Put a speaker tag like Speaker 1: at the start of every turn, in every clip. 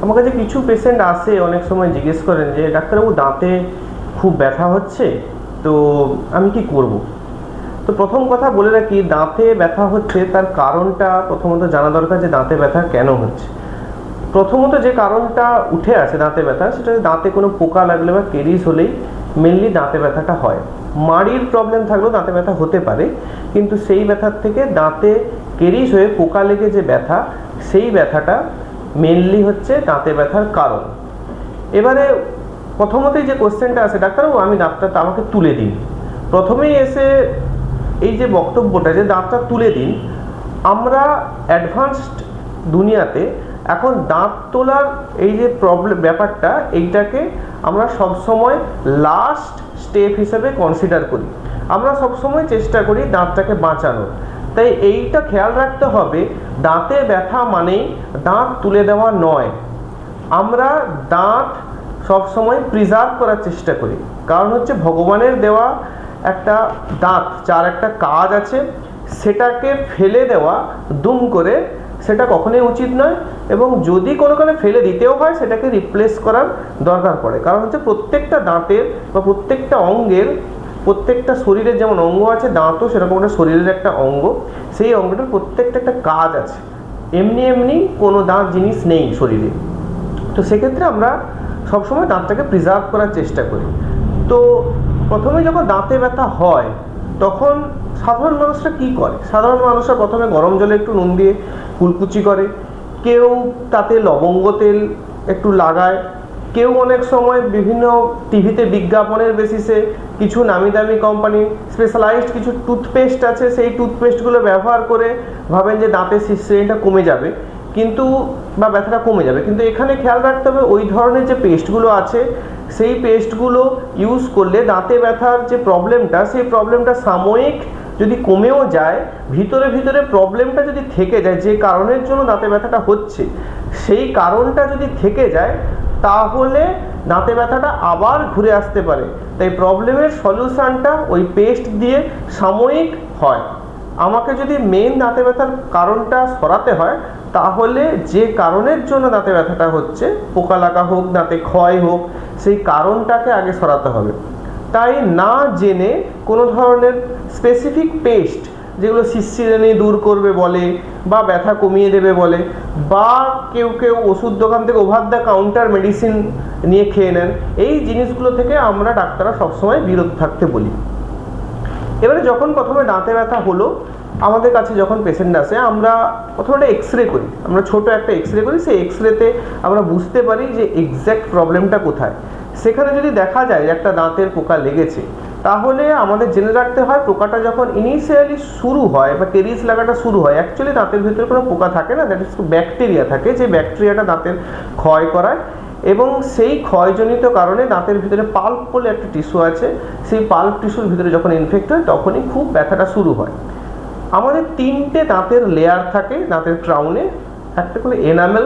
Speaker 1: আমার কাছে কিছু পেশেন্ট আসে, অনেক সময় জিজ্ঞেস করেন যে ডাক্তারবাবু দাঁতে খুব ব্যথা হচ্ছে, তো আমি কি করব। তো প্রথম কথা বলে রাখি, দাঁতে ব্যথা হচ্ছে তার কারণটা প্রথমত জানা দরকার যে দাঁতে ব্যথা কেন হচ্ছে। প্রথমত যে কারণটা উঠে আসে দাঁতে ব্যথা, সেটা দাঁতে কোনো পোকা লাগলে বা কেরিস হলেই মেনলি দাঁতে ব্যথাটা হয়। মাড়ির প্রবলেম থাকলেও দাঁতে ব্যথা হতে পারে, কিন্তু সেই ব্যথার থেকে দাঁতে কেরিস হয়ে পোকা লেগে যে ব্যথা, সেই ব্যথাটা মেনলি হচ্ছে দাঁতে ব্যথার কারণ। এবারে প্রথমতেই যে কোশ্চেনটা আসে, ডাক্তারবাবু আমি দাঁতটা আমাকে তুলে দিন। প্রথমেই এসে এই যে বক্তব্যটা যে দাঁতটা তুলে দিন, আমরা অ্যাডভান্সড দুনিয়াতে এখন দাঁত তোলার এই যে প্রবলেম ব্যাপারটা, এইটাকে আমরা সবসময় লাস্ট স্টেপ হিসেবে কনসিডার করি। আমরা সবসময় চেষ্টা করি দাঁতটাকে বাঁচানোর। তাই এইটা খেয়াল রাখতে হবে, দাঁতে ব্যথা মানেই দাঁত তুলে দেওয়া নয়। আমরা দাঁত সবসময় প্রিজার্ভ করার চেষ্টা করি, কারণ হচ্ছে ভগবানের দেওয়া একটা দাঁত, যার একটা কাজ আছে, সেটাকে ফেলে দেওয়া দুম করে সেটা কখনোই উচিত নয়। এবং যদি কোনো কারণে ফেলে দিতেও হয়, সেটাকে রিপ্লেস করার দরকার পড়ে। কারণ হচ্ছে প্রত্যেকটা দাঁতের বা প্রত্যেকটা অঙ্গের, প্রত্যেকটা শরীরের যেমন অঙ্গ আছে, দাঁতও সেরকম একটা শরীরের একটা অঙ্গ। সেই অঙ্গটার প্রত্যেকটা একটা কাজ আছে, এমনি এমনি কোনো দাঁত জিনিস নেই শরীরে। তো সেক্ষেত্রে আমরা সবসময় দাঁতটাকে প্রিজার্ভ করার চেষ্টা করি। তো প্রথমে যখন দাঁতে ব্যথা হয়, তখন সাধারণ মানুষরা কি করে? সাধারণ মানুষরা প্রথমে গরম জলে একটু নুন দিয়ে কুলকুচি করে, কেউ তাতে লবঙ্গ তেল একটু লাগায়, কেউ অনেক সময় বিভিন্ন টিভিতে বিজ্ঞাপনের বেসিসে কিছু নামি দামি কোম্পানি স্পেশালাইজড কিছু টুথপেস্ট আছে, সেই টুথপেস্টগুলো ব্যবহার করে ভাবেন যে দাঁতের শিরশিরানিটা কমে যাবে, কিন্তু বা ব্যথাটা কমে যাবে। কিন্তু এখানে খেয়াল রাখতে হবে, ওই ধরনের যে পেস্টগুলো আছে, সেই পেস্টগুলো ইউজ করলে দাঁতে ব্যথার যে প্রবলেমটা, সেই প্রবলেমটা সাময়িক যদি কমেও যায়, ভিতরে ভিতরে প্রবলেমটা যদি থেকে যায়, যে কারণের জন্য দাঁতে ব্যথাটা হচ্ছে, সেই কারণটা যদি থেকে যায়, তাহলে দাঁতে ব্যথাটা আবার ঘুরে আসতে পারে। তাই প্রবলেমের সলিউশনটা ওই পেস্ট দিয়ে সাময়িক হয়। আমাকে যদি মেন দাঁতে ব্যথার কারণটা সরাতে হয়, তাহলে যে কারণের জন্য দাঁতে ব্যথাটা হচ্ছে, পোকা লাগা হোক, দাঁতে ক্ষয় হোক, সেই কারণটাকে আগে সরাতে হবে। তাই না জেনে কোনো ধরনের স্পেসিফিক পেস্ট, যেগুলো শিরশিরানি দূর করবে বলে বা ব্যথা কমিয়ে দেবে বলে, বা কেউ কেউ ওষুধ দোকান থেকে ওভার দ্য কাউন্টার মেডিসিন নিয়ে খেয়ে নেন, এই জিনিসগুলো থেকে আমরা ডাক্তাররা সবসময় বিরত থাকতে বলি। এবারে যখন প্রথমে দাঁতে ব্যথা হলো, আমাদের কাছে যখন পেশেন্ট আসে, আমরা প্রথমে একটা এক্সরে করি, আমরা ছোট একটা এক্সরে করি। সেই এক্সরেতে আমরা বুঝতে পারি যে এক্স্যাক্ট প্রবলেমটা কোথায়। সেখানে যদি দেখা যায় একটা দাঁতের পোকা লেগেছে, তাহলে আমাদের জেনে রাখতে হয়, পোকাটা যখন ইনিশিয়ালি শুরু হয় বা কেরিস লাগাটা শুরু হয়, অ্যাকচুয়ালি দাঁতের ভিতরে কোনো পোকা থাকে না, দ্যাট ইজ ব্যাকটেরিয়া থাকে, যে ব্যাকটেরিয়াটা দাঁতের ক্ষয় করায়। এবং সেই ক্ষয়জনিত কারণে দাঁতের ভিতরে পাল্প বলে একটা টিস্যু আছে, সেই পাল্প টিস্যুর ভিতরে যখন ইনফেক্ট হয়, তখনই খুব ব্যথাটা শুরু হয়। আমাদের তিনটে দাঁতের লেয়ার থাকে দাঁতের ক্রাউনে। একটা করে এনামেল,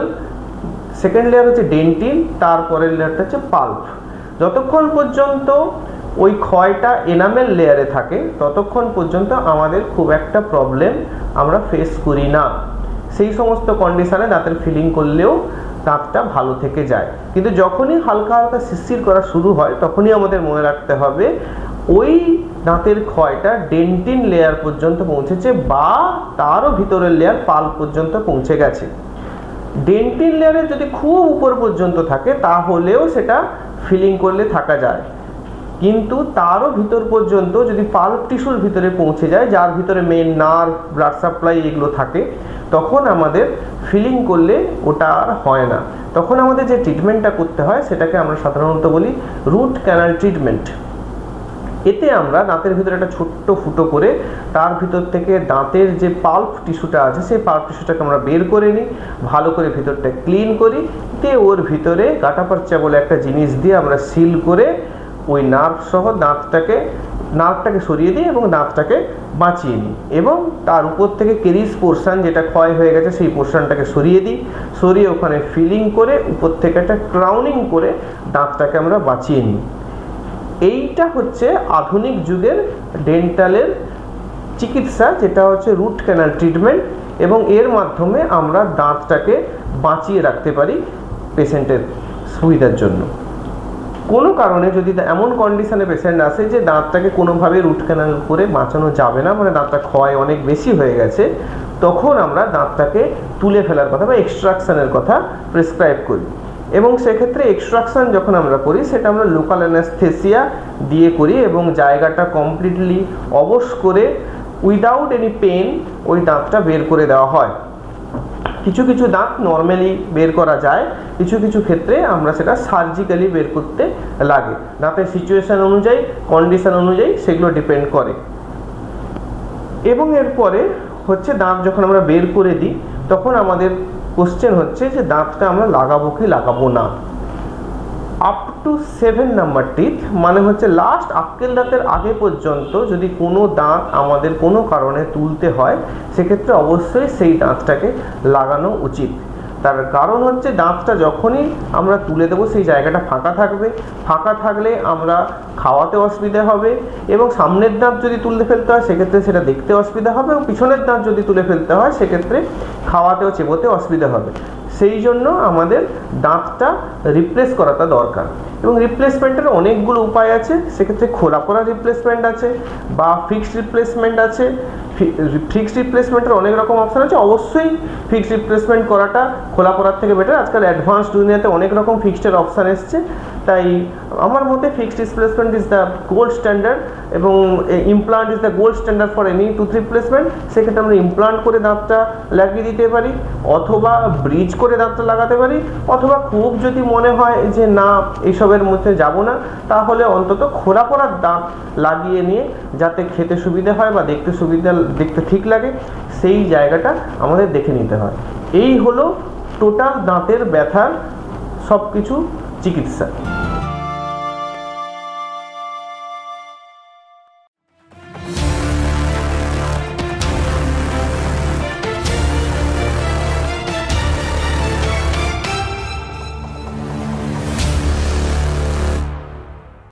Speaker 1: সেকেন্ড লেয়ার হচ্ছে ডেন্টিন, তারপরের লেয়ারটা হচ্ছে পাল্প। যতক্ষণ পর্যন্ত ওই ক্ষয়টা এনামেল লেয়ারে থাকে, ততক্ষণ পর্যন্ত আমাদের খুব একটা প্রবলেম আমরা ফেস করি না। সেই সমস্ত কন্ডিশনে দাঁতের ফিলিং করলেও দাঁতটা ভালো থেকে যায়। কিন্তু যখনই হালকা হালকা শিরশির করা শুরু হয়, তখনই আমাদের মনে রাখতে হবে ওই দাঁতের ক্ষয়টা ডেন্টিন লেয়ার পর্যন্ত পৌঁছেছে বা তারও ভিতরের লেয়ার পাল্প পর্যন্ত পৌঁছে গেছে। ডেন্টিন লেয়ারে যদি খুব উপর পর্যন্ত থাকে, তাহলেও সেটা ফিলিং করলে থাকা যায়। কিন্তু তারও ভিতর পর্যন্ত যদি পাল্প টিস্যুর ভিতরে পৌঁছে যায়, যার ভিতরে মেন নার্ভ, ব্লাড সাপ্লাই এগুলো থাকে, তখন আমাদের ফিলিং করলে ওটা আর হয় না। তখন আমাদের যে ট্রিটমেন্টটা করতে হয়, সেটাকে আমরা সাধারণত বলি রুট ক্যানাল ট্রিটমেন্ট। এতে আমরা দাঁতের ভিতরে একটা ছোট্ট ফুটো করে তার ভিতর থেকে দাঁতের যে পাল্প টিস্যুটা আছে, সেই পাল্প টিস্যুটাকে আমরা বের করে নিই, ভালো করে ভিতরটা ক্লিন করি, দিয়ে ওর ভিতরে গাটাপারচা বলে একটা জিনিস দিয়ে আমরা সিল করে ওই নার্ভ সহ নার্ভটাকে সরিয়ে দিই এবং দাঁতটাকে বাঁচিয়ে নিই। এবং তার উপর থেকে কেরিস পোর্শন যেটা ক্ষয় হয়ে গেছে, সেই পোর্শনটাকে সরিয়ে দিই, সরিয়ে ওখানে ফিলিং করে উপর থেকে একটা ক্রাউনিং করে দাঁতটাকে আমরা বাঁচিয়ে নিই। এইটা হচ্ছে আধুনিক যুগের ডেন্টালের চিকিৎসা, যেটা হচ্ছে রুট ক্যানাল ট্রিটমেন্ট। এবং এর মাধ্যমে আমরা দাঁতটাকে বাঁচিয়ে রাখতে পারি। পেশেন্টের সুবিধার জন্য। কোনো কারণে যদি এমন কন্ডিশনে পেশেন্ট আসে যে দাঁতটাকে কোনোভাবে রুট ক্যানাল করে বাঁচানো যাবে না, মানে দাঁতটা ক্ষয় অনেক বেশি হয়ে গেছে, তখন আমরা দাঁতটাকে তুলে ফেলার কথা বা এক্সট্রাকশনের কথা প্রেসক্রাইব করি। এবং সেক্ষেত্রে এক্সট্রাকশন যখন আমরা করি সেটা আমরা লোকাল অ্যানাস্থেসিয়া দিয়ে করি এবং জায়গাটা কমপ্লিটলি অবশ করে উইদাউট এনি পেন ওই দাঁতটা বের করে দেওয়া হয়। কিছু কিছু দাঁত নর্মালি বের করা যায়, কিছু কিছু ক্ষেত্রে আমরা সেটা সার্জিক্যালি বের করতে লাগে। দাঁতের সিচুয়েশন অনুযায়ী, কন্ডিশন অনুযায়ী সেগুলো ডিপেন্ড করে। এবং এরপরে হচ্ছে দাঁত যখন আমরা বের করে দিই তখন আমাদের কোশ্চেন হচ্ছে যে দাঁতটা আমরা লাগাবো কি লাগাবো না। আপ টু 7 নাম্বার টিথ, মানে হচ্ছে লাস্ট আক্কেল দাঁতের আগে পর্যন্ত যদি কোনো দাঁত আমাদের কোনো কারণে তুলতে হয় সেক্ষেত্রে অবশ্যই সেই দাঁতটাকে লাগানো উচিত। তার কারণ হচ্ছে দাঁতটা যখনই আমরা তুলে দেবো সেই জায়গাটা ফাঁকা থাকবে, ফাঁকা থাকলে আমরা খাওয়াতে অসুবিধা হবে এবং সামনের দাঁত যদি তুলে ফেলতে হয় সেক্ষেত্রে সেটা দেখতে অসুবিধা হবে এবং পিছনের দাঁত যদি তুলে ফেলতে হয় সেক্ষেত্রে খাওয়াতেও চেবোতে অসুবিধা হবে। সেই জন্য আমাদের দাঁতটা রিপ্লেস করাটা দরকার এবং রিপ্লেসমেন্টের অনেকগুলো উপায় আছে। সেক্ষেত্রে খোলা পড়া রিপ্লেসমেন্ট আছে বা ফিক্সড রিপ্লেসমেন্ট আছে। ফিক্সড রিপ্লেসমেন্টের অনেক রকম অপশান আছে, অবশ্যই ফিক্সড রিপ্লেসমেন্ট করাটা খোলা পড়ার থেকে বেটার। আজকাল অ্যাডভান্স দুনিয়াতে অনেক রকম ফিক্সডের অপশান এসছে, তাই আমার মতে fixed replacement is the gold standard এবং implant is the gold standard for any tooth replacement. সেক্ষেত্রে আমরা ইমপ্লান্ট করে দাঁতটা লাগিয়ে দিতে পারি অথবা ব্রিজ করে দাঁতটা লাগাতে পারি, অথবা খুব যদি মনে হয় যে না এইসবের মধ্যে যাব না তাহলে অন্তত খোলা পড়ার দাঁত লাগিয়ে নিয়ে যাতে খেতে সুবিধা হয় বা দেখতে ঠিক লাগে সেই জায়গাটা আমাদের দেখে নিতে হয়। এই হলো টোটাল দাঁতের ব্যথার সব কিছু চিকিৎসা।